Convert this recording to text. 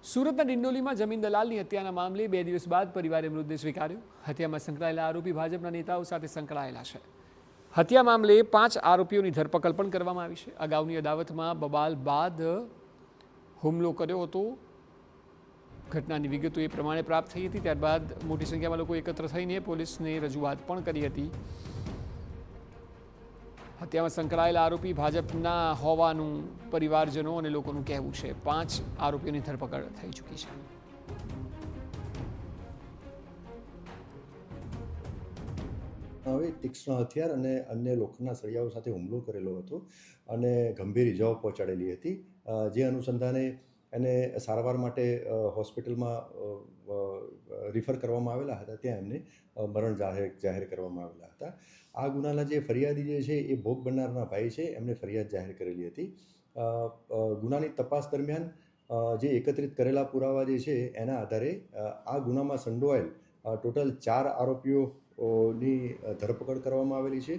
સુરતના ડિંડોલીમાં જમીન દલાલની હત્યાના મામલે 2 દિવસ બાદ પરિવારે મૃતદેહ સ્વીકાર્યો. હત્યામાં સંકળાયેલા આરોપી ભાજપના નેતાઓ સાથે સંકળાયેલા છે. હત્યા મામલે 5 આરોપીઓની ધરપકડ પણ કરવામાં આવી છે. અગાઉની અદાવતમાં બબાલ બાદ હુમલો કર્યો હતો. ઘટનાની વિગતો એ પ્રમાણે પ્રાપ્ત થઈ હતી. ત્યારબાદ મોટી સંખ્યામાં લોકો એકત્ર થઈને પોલીસને રજૂઆત પણ કરી હતી. હત્યામાં સંકળાયેલા આરોપી ભાજપના હોવાનું પરિવારજનો અને લોકોનું કહેવું છે. 5 આરોપીઓની ધરપકડ થઈ ચૂકી છે. હવે તીક્ષ્ણ હથિયાર અને અન્ય લોખંડના સળિયાઓ સાથે હુમલો કરેલો હતો અને ગંભીર ઇજાઓ પહોંચાડેલી હતી. જે અનુસંધાને એને સારવાર માટે હોસ્પિટલમાં રિફર કરવામાં આવેલા હતા. ત્યાં એમને મરણ જાહેર કરવામાં આવેલા હતા. આ ગુનાના જે ફરિયાદી જે છે એ ભોગ બનનારના ભાઈ છે. એમને ફરિયાદ જાહેર કરેલી હતી. ગુનાની તપાસ દરમિયાન જે એકત્રિત કરેલા પુરાવા જે છે એના આધારે આ ગુનામાં સંડોવાયેલ ટોટલ 4 આરોપીઓ ની ધરપકડ કરવામાં આવેલી છે.